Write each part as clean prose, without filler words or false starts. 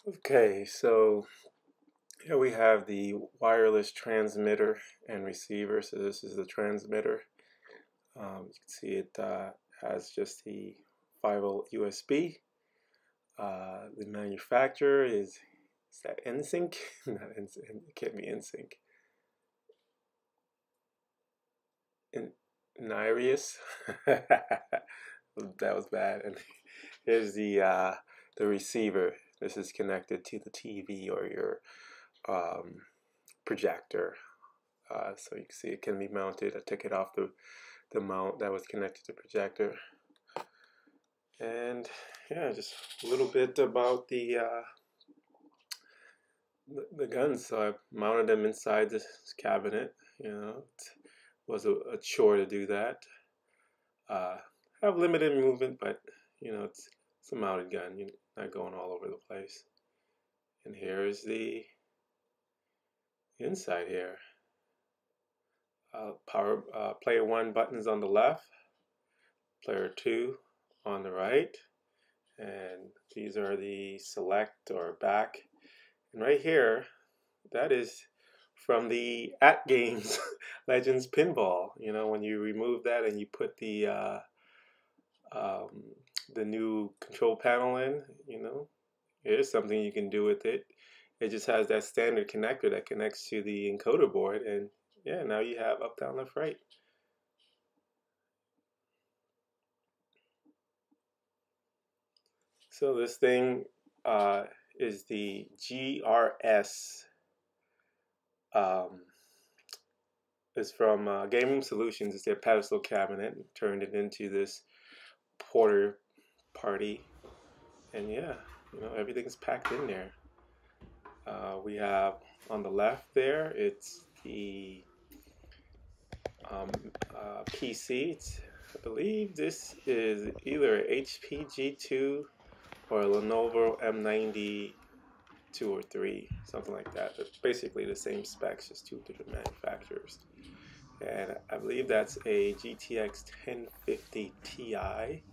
Okay, so here we have the wireless transmitter and receiver. So this is the transmitter. You can see it has just the 5-volt USB. The manufacturer is that NSYNC? Not NSYNC. It can't be NSYNC. Nirius. That was bad. And here's the receiver. This is connected to the TV or your projector. So you can see it can be mounted. I took it off the mount that was connected to the projector. And yeah, just a little bit about the guns. So I mounted them inside this cabinet. You know, it was a chore to do that. Have limited movement, but you know, it's a mounted gun. You're not going all over the place. And here's the inside here. Player 1 buttons on the left, player 2 on the right, and these are the select or back. And right here, that is from the At Games Legends pinball. You know, when you remove that and you put the new control panel in, you know, here's something you can do with it. It just has that standard connector that connects to the encoder board, and yeah, now you have up, down, left, right. So this thing is the GRS. It's from Game Room Solutions. It's their pedestal cabinet. Turned it into this porter party, and yeah, you know, everything's packed in there. We have on the left there, it's the PC. I believe this is either a HP G2 or a Lenovo M90 2 or 3, something like that. But basically the same specs, just two different manufacturers. And I believe that's a GTX 1050 Ti.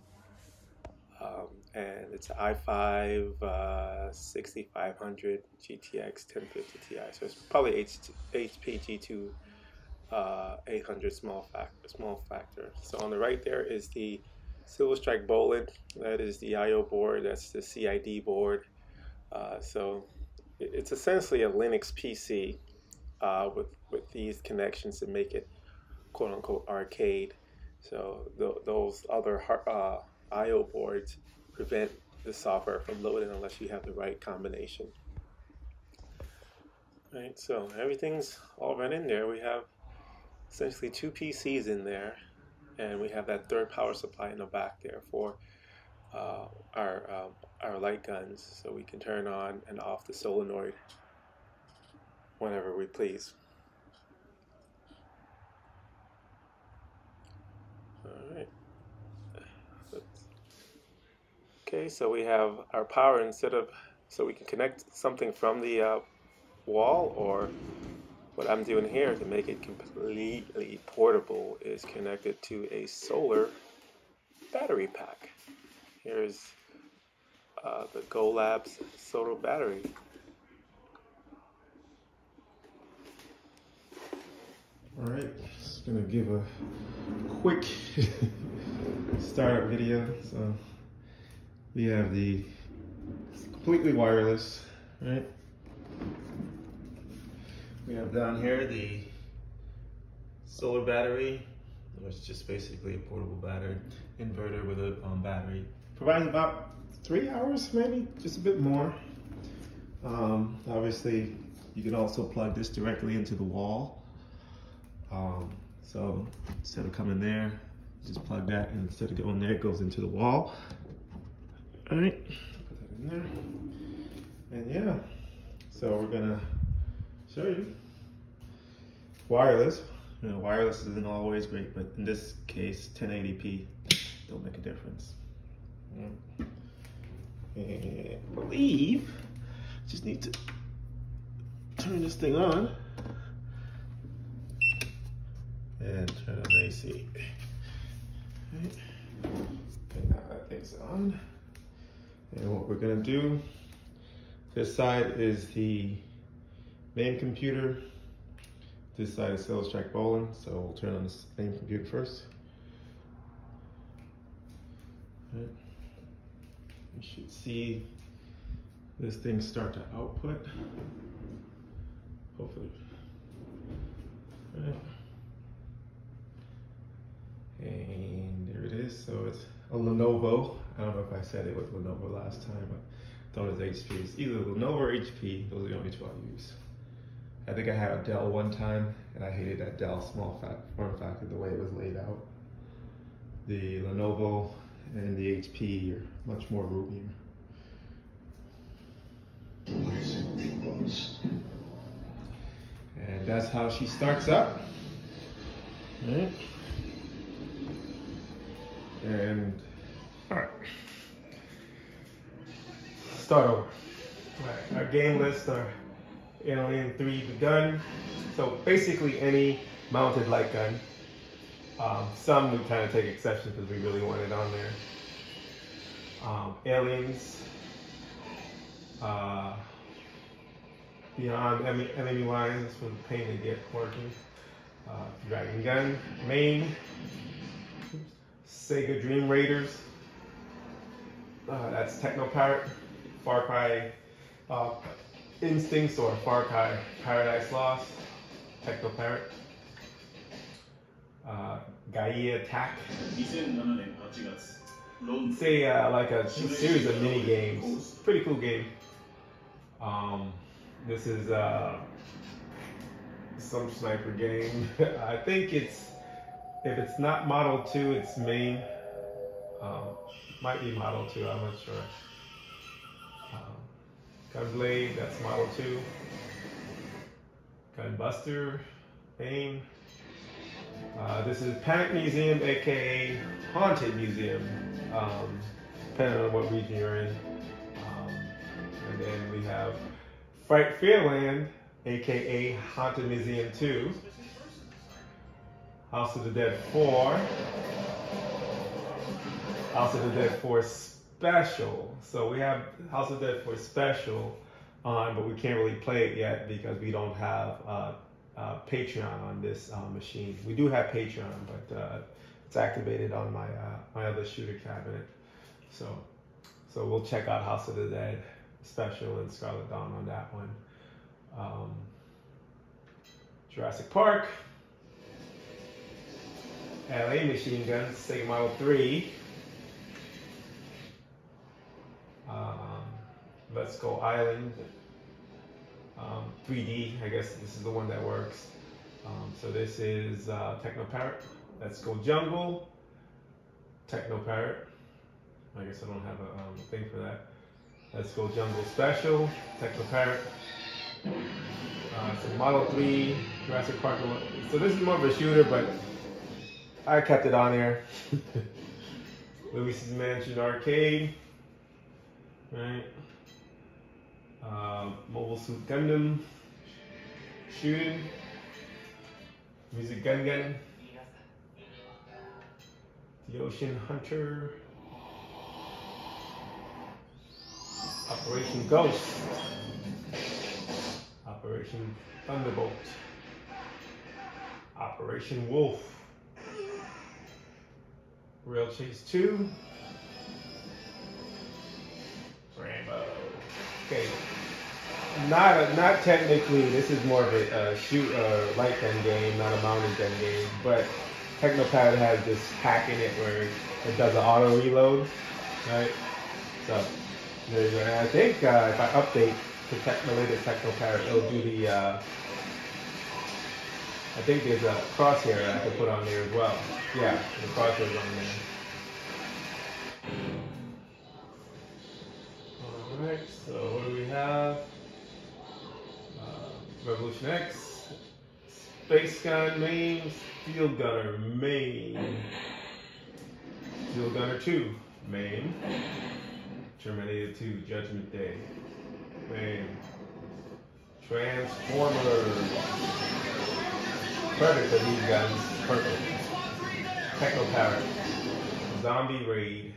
And it's an i5 6500 GTX 1050 Ti. So it's probably HP G2 800 small factor. So on the right there is the Silver Strike Bolid. That is the I/O board. That's the CID board. So it's essentially a Linux PC with these connections to make it quote unquote arcade. So those other I/O boards prevent the software from loading unless you have the right combination. Right. So everything's all right in there. We have essentially two PCs in there, and we have that third power supply in the back there for our light guns, so we can turn on and off the solenoid whenever we please. All right. Okay, so we have our power so we can connect something from the wall, or what I'm doing here to make it completely portable is connected to a solar battery pack. Here's the Go Labs solar battery. All right, just gonna give a quick startup video. So we have the completely wireless, right? We have down here the solar battery, which is just basically a portable battery inverter with a battery. Provides about 3 hours, maybe just a bit more. Obviously, you can also plug this directly into the wall. So instead of coming there, just plug that, and instead of going there, it goes into the wall. All right, put that in there. And yeah, so we're gonna show you wireless. You know, wireless isn't always great, but in this case, 1080p don't make a difference. And I believe just need to turn this thing on and turn on AC. Right. And now that thing's on. And what we're gonna do This side is the main computer. This side is Sales Track Bowling, so we'll turn on this main computer first. Right. You should see this thing start to output. Hopefully. Right. And there it is. So it's a Lenovo. I don't know if I said it was Lenovo last time, but I thought it was HP. It's either Lenovo or HP. Those are the only two I use. I think I had a Dell one time, and I hated that Dell form factor, the way it was laid out. The Lenovo and the HP are much more roomier. And that's how she starts up. Right. And all right, start over. All right, our game list are Alien 3 gun. So basically any mounted light gun. Some we kind of take exception because we really want it on there. Aliens. Beyond enemy lines, that's when the pain to get working. Dragon gun, main. Sega Dream Raiders. That's Techno Parrot. Far Cry Instincts or Far Cry Paradise Lost. Techno Parrot. Gaia Attack. Say like a series of mini games. Pretty cool game. This is some sniper game. I think it's, if it's not Model 2, it's main. Might be Model 2, I'm not sure. Gunblade, that's Model 2. Gunbuster, main. This is Panic Museum, aka Haunted Museum, depending on what region you're in. And then we have Fright Fearland, aka Haunted Museum 2. House of the Dead 4. House of the Dead 4 Special. So we have House of the Dead 4 Special on, but we can't really play it yet because we don't have Patreon on this machine. We do have Patreon, but it's activated on my my other shooter cabinet. So we'll check out House of the Dead Special and Scarlet Dawn on that one. Jurassic Park. LA machine guns, Sega Model 3. Let's Go Island. 3D, I guess this is the one that works. So this is Techno Parrot. Let's Go Jungle. Techno Parrot. I guess I don't have a thing for that. Let's Go Jungle Special. Techno Parrot. So Model 3, Jurassic Park. So this is more of a shooter, but I kept it on there. Luigi's Mansion Arcade. Right. Mobile Suit Gundam. Shooting. Music Gun Gun. The Ocean Hunter. Operation Ghost. Operation Thunderbolt. Operation Wolf. Rail Chase 2. Rambo. Okay. Not technically, this is more of a light gun game, not a mounted gun game, but Technopad has this hack in it where it does an auto reload, right? So there you go. And I think if I update to the latest Technopad, it'll do the, I think there's a crosshair I can put on there as well. Yeah, the crosshair's on there. Alright, so what do we have? Revolution X, Space Gun main, Steel Gunner main, Steel Gunner 2 main, Terminator 2 Judgment Day main, Transformers, perfect for these guns, perfect, Techno Parrot, Zombie Raid.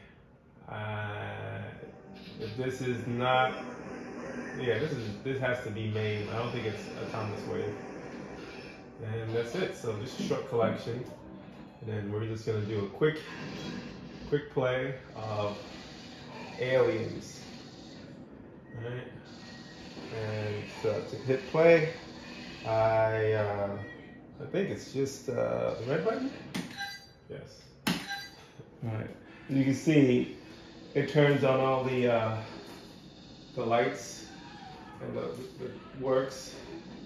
If this is not Yeah, this has to be made. I don't think it's autonomous wave. And that's it. So just a short collection, and then we're just gonna do a quick play of Aliens. All right. And so to hit play, I think it's just the red button. Yes. All right. You can see it turns on all the lights and the works.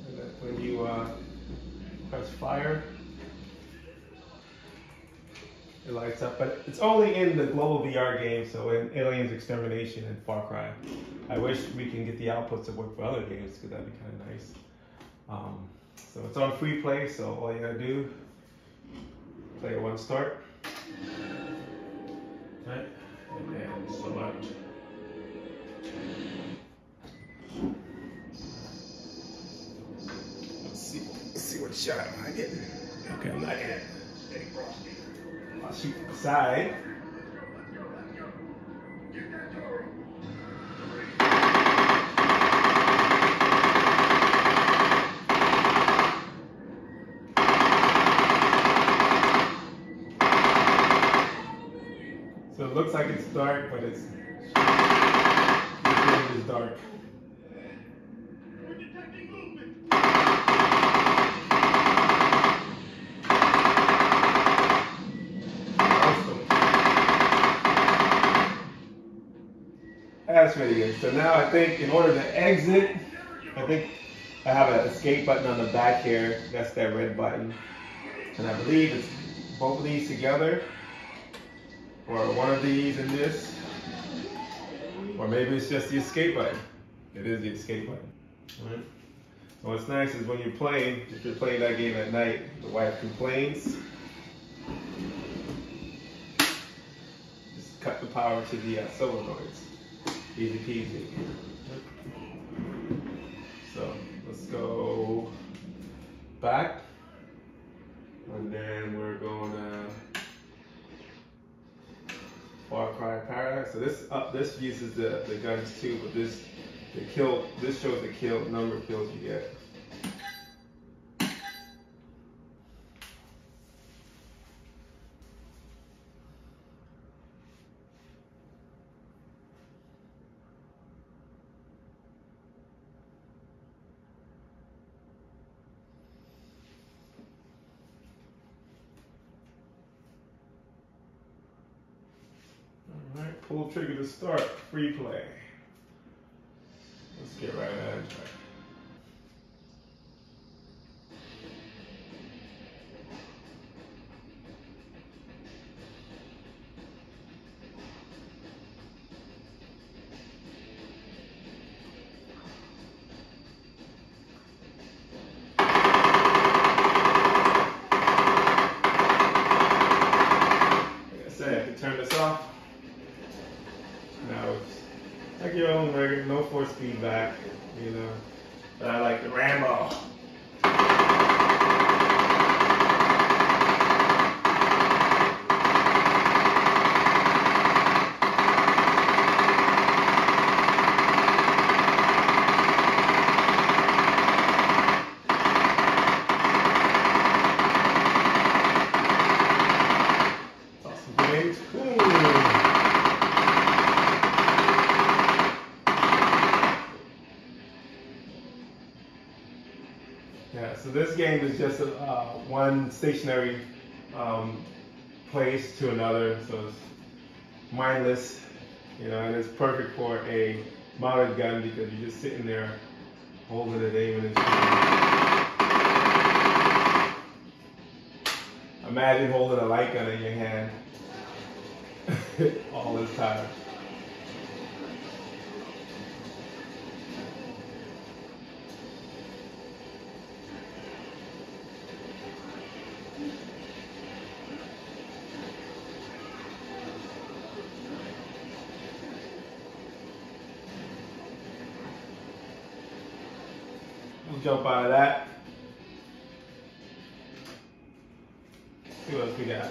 And then when you press fire, it lights up. But it's only in the global VR game, so in Aliens Extermination and Far Cry. I wish we can get the outputs to work for other games because that'd be kind of nice. So it's on free play, so all you gotta do, play it one start. Right, and then select. Let's see what shot am I getting. Okay, I'm not getting it. I'll shoot from the side. So it looks like it's dark, but it's dark. That's really good. So now I think in order to exit, I think I have an escape button on the back here. That's that red button. And I believe it's both of these together, or one of these and this, or maybe it's just the escape button. It is the escape button. All right. So what's nice is when you're playing, if you're playing that game at night, the wife complains, just cut the power to the solenoids. Easy peasy. So let's go back, and then we're going to Far Cry Paradise. So this uses the guns too, but this shows the number of kills you get. Alright, pull trigger to start, free play. Let's get right at it. Like I said, I can turn this off. Now it's like your own regular, no force feedback, you know. But I like the Rambo. Awesome games. Yeah, so this game is just one stationary place to another, so it's mindless, you know, and it's perfect for a mounted gun because you're just sitting there holding it, aiming and shooting. Imagine holding a light gun in your hand all this time. We'll jump out of that. See what else we got.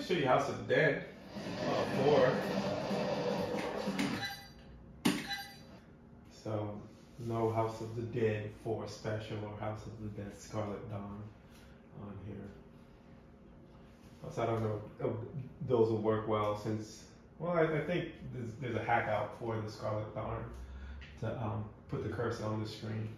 can show you House of the Dead 4. So no House of the Dead 4 special or House of the Dead Scarlet Dawn on here. So I don't know if those will work well since, well, I think there's a hack out for the Scarlet Dawn to put the cursor on the screen.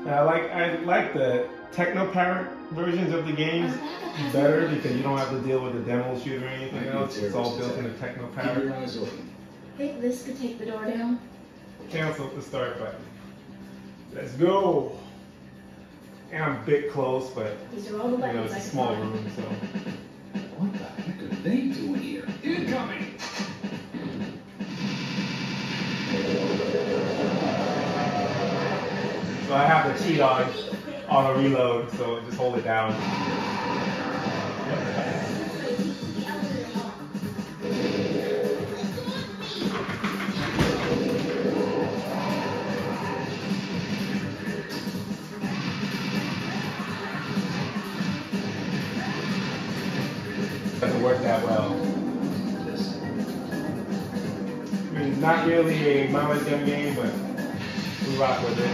I like the techno-powered versions of the games better because you don't have to deal with the demo shoot or anything else. It's all built in the techno-powered. Think this could take the door down? Cancel the start button. Let's go. And I'm a bit close, but these are all the weapons it's a small room, so. What the heck are they doing here? Incoming! So I have the cheat on a reload, so just hold it down. Doesn't work that well. I mean, it's not really a mileage gun game, but we rock with it.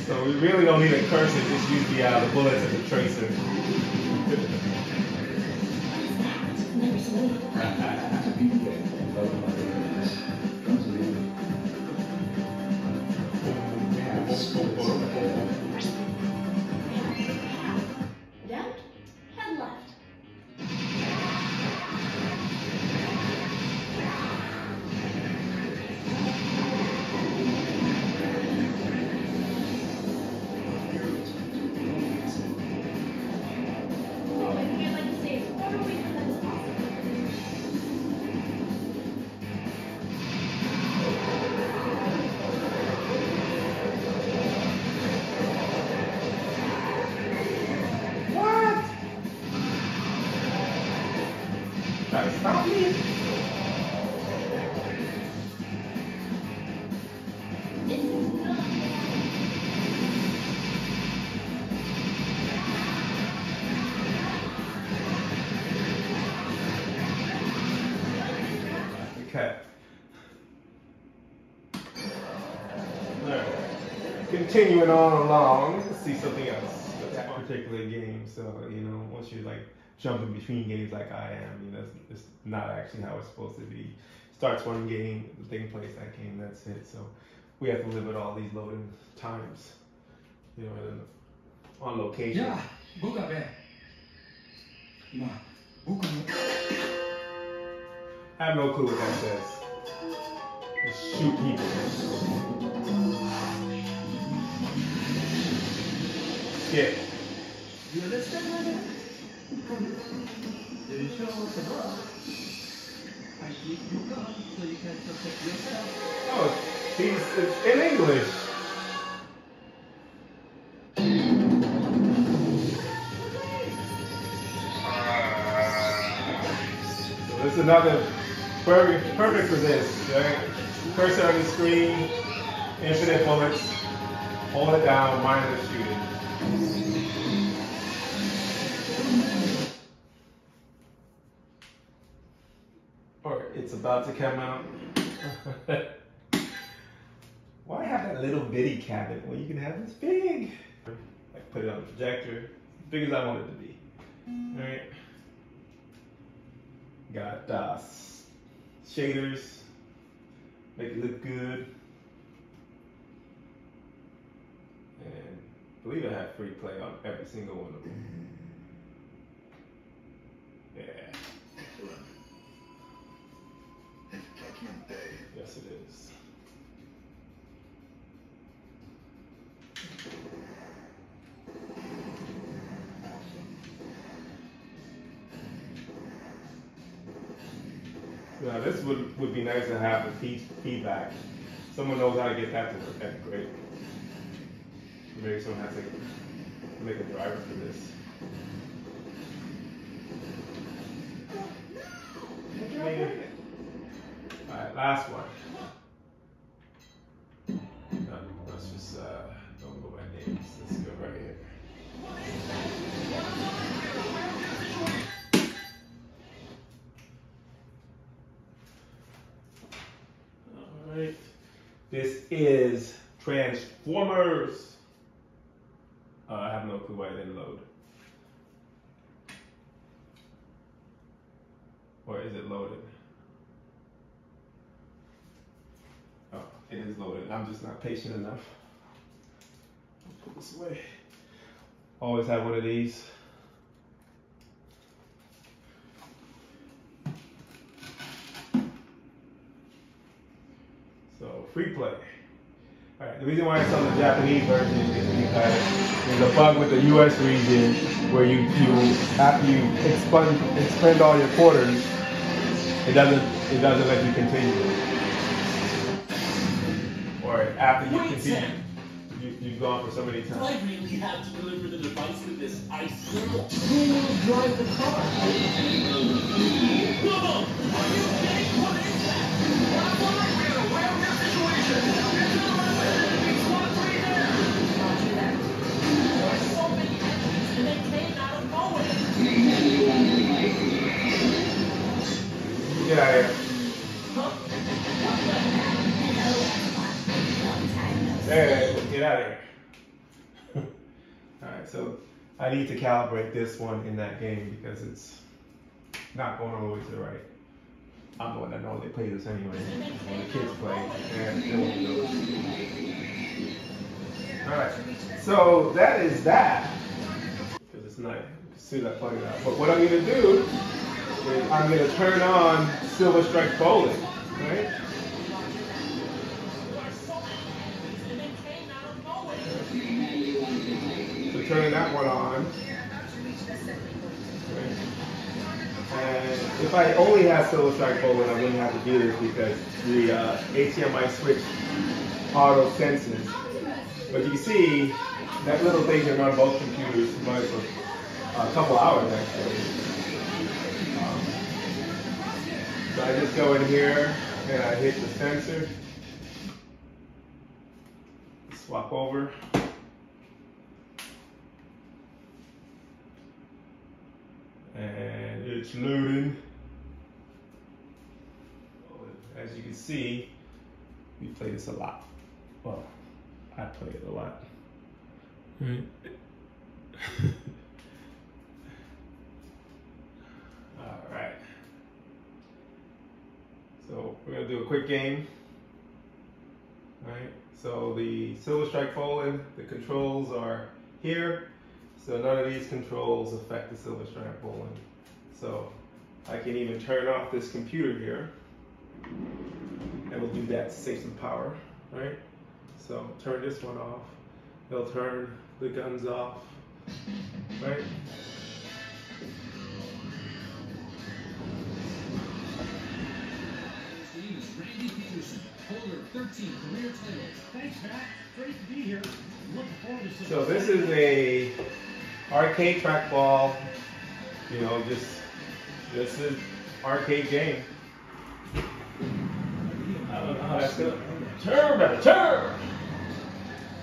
So we really don't need a cursor, just use the bullets as a tracer. Left, head left. Stop me. Okay. Alright. Continuing on along, let's see something else. That particular game, so once you're like jumping between games like I am, it's not actually how it's supposed to be. Starts one game, the thing plays that game, that's it. So we have to live with all these loading times, on location. Yeah, I have no clue what that says. Just shoot people. Skip. You understand, my man? Did you show us the door? I give you gun so you can protect yourself. Oh, it's in English. So this is another perfect for this. Right? Cursor on the screen, infinite bullets. Hold it down, mindless shooting. Or it's about to come out. Why have that little bitty cabinet when you can have this big? Like put it on the projector, as big as I want it to be. Alright. Got shaders, make it look good. And I believe I have free play on every single one of them. Yeah. Yes, it is. Now this would be nice to have the feedback. Someone knows how to get that to work. That'd be great. Maybe someone has to make a driver for this. Alright, last one. No, let's just don't go by names. Let's go right here. Alright. This is Transformers. I have no clue why it didn't load. Or is it loaded? Oh, it is loaded. I'm just not patient enough. I'll put this away. Always have one of these. So, free play. Alright, the reason why it's on the Japanese version is because there's a bug with the US region where you after you expend all your quarters, it doesn't let you continue. Or after you continue, you've gone for so many times. Do I really have to deliver the device to this ice girl? Who will drive the car? Whoa! Are you kidding? What is that? We're aware of your situation. Get to the runway. It's 1-3 there. Roger that. There are so many enemies, and they came out of nowhere. Get out of here. Huh? Hey, get out of here. Alright, so I need to calibrate this one in that game because it's not going all the way to the right. I'm the one that knows they play this anyway. When the kids play, and they won't know this. Alright, so that is that. Because it's not, see that plug it out. But what I'm going to do is I'm going to turn on Silver Strike Bowling, right? So turning that one on. Okay. And if I only had Silver Strike Bowling, I wouldn't have to do this because the HDMI switch auto senses. But you can see that little thing can run both computers running for a couple hours actually. So I just go in here and I hit the sensor, swap over. And it's loading. As you can see, we play this a lot. Well, I play it a lot. Right. All right. So we're gonna do a quick game. All right. So the Silver Strike Bowling, the controls are here. So none of these controls affect the Silver Strike Bowling. So I can even turn off this computer here. And we'll do that to save some power, right? So turn this one off. It'll turn the guns off, right? Thanks, Matt. Great to be here. Looking forward to some. So this is a arcade trackball, you know, this is arcade game. I don't know how that's going. Turn, baby, turn!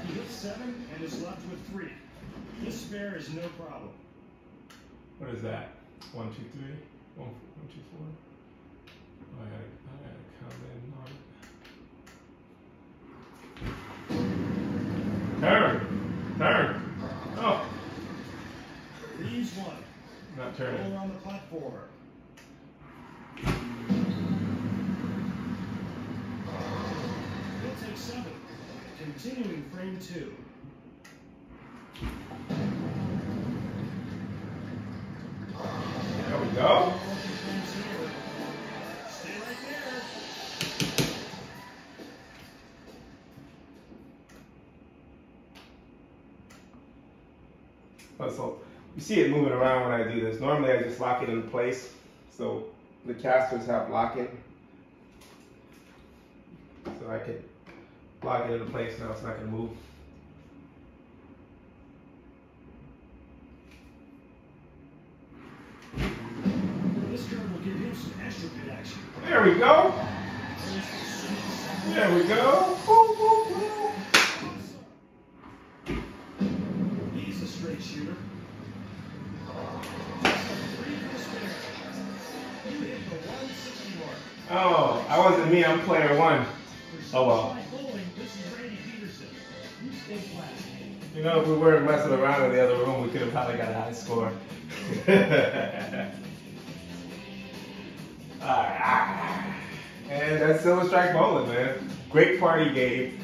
He hit 7 and is left with 3. This spare is no problem. What is that? 1, 2, 3. 1, 2, 4. Oh, I gotta come in on it. Turn! Turn! Oh! Leaves 1. Not turning. Roller on the platform. He'll take 7. Continuing frame 2. There we go. Stay right there. So you see it moving around when I do this. Normally I just lock it in place. So the casters have locking I can lock it into place now. It's not going to move. This gun will give him some astropid action. There we go. There we go. Woo, woo, woo. He's a straight shooter. You hit the 160 mark. Oh, I wasn't me. I'm player one. Oh well. This is Randy Peterson. You stay flat. You know, if we weren't messing around in the other room, we could have probably got a high score. Alright. And that's Silver Strike Bowling, man. Great party game.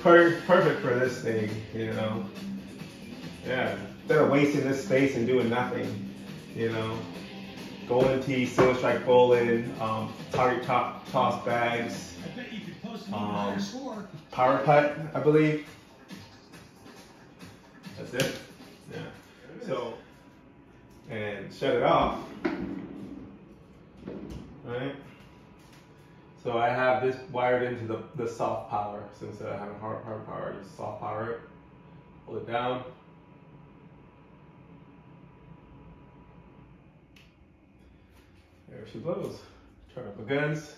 Perfect for this thing, you know. Yeah. Instead of wasting this space and doing nothing, you know. Golden Tee, Silver Strike Bowling, target toss bags, I bet you could post me a higher score. power putt, I believe. That's it. Yeah. So, and shut it off. Right. So I have this wired into the soft power. So instead of having hard power, just soft power it. Hold it down. There she blows. Turn up the guns.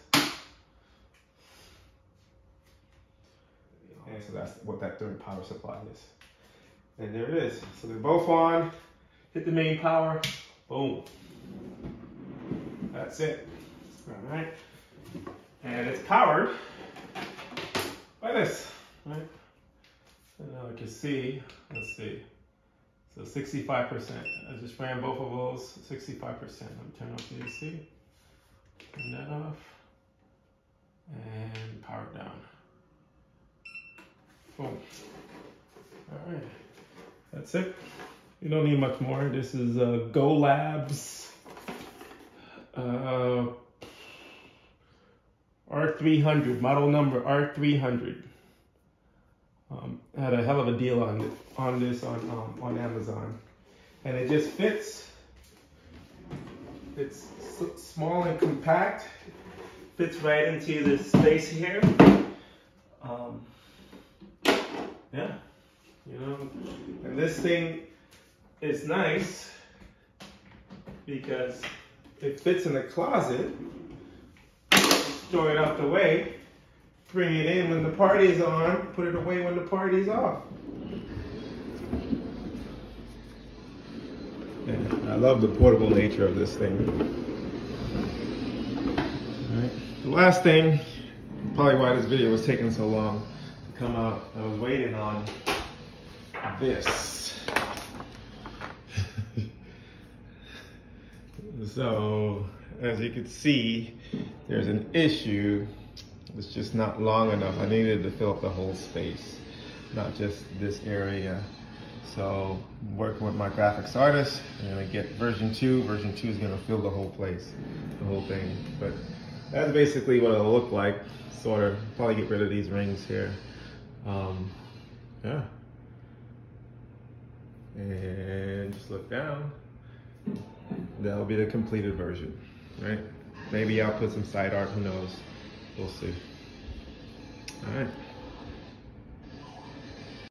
And so that's what that third power supply is. And there it is. So they're both on. Hit the main power. Boom. That's it. All right. And it's powered by this. Right. And now we can see. Let's see. So 65%. I just ran both of those. 65%. Let me turn off the AC. Turn that off. And power it down. Boom. All right. That's it. You don't need much more. This is Go Labs R300, model number R300. I had a hell of a deal on this on Amazon, and it just fits. It's small and compact. Fits right into this space here. Yeah, you know, and this thing is nice because it fits in the closet. Throw it out the way, bring it in when the party's on, put it away when the party's off. Yeah, I love the portable nature of this thing. All right. The last thing, probably why this video was taking so long to come out, I was waiting on this. So, as you can see, there's an issue. It's just not long enough. I needed to fill up the whole space, not just this area. So, I'm working with my graphics artist. I'm gonna get version 2. Version 2 is gonna fill the whole place, the whole thing. But that's basically what it'll look like. Sort of, probably get rid of these rings here. Yeah. And just look down. That'll be the completed version, right? Maybe I'll put some side art, who knows? We'll see. All right.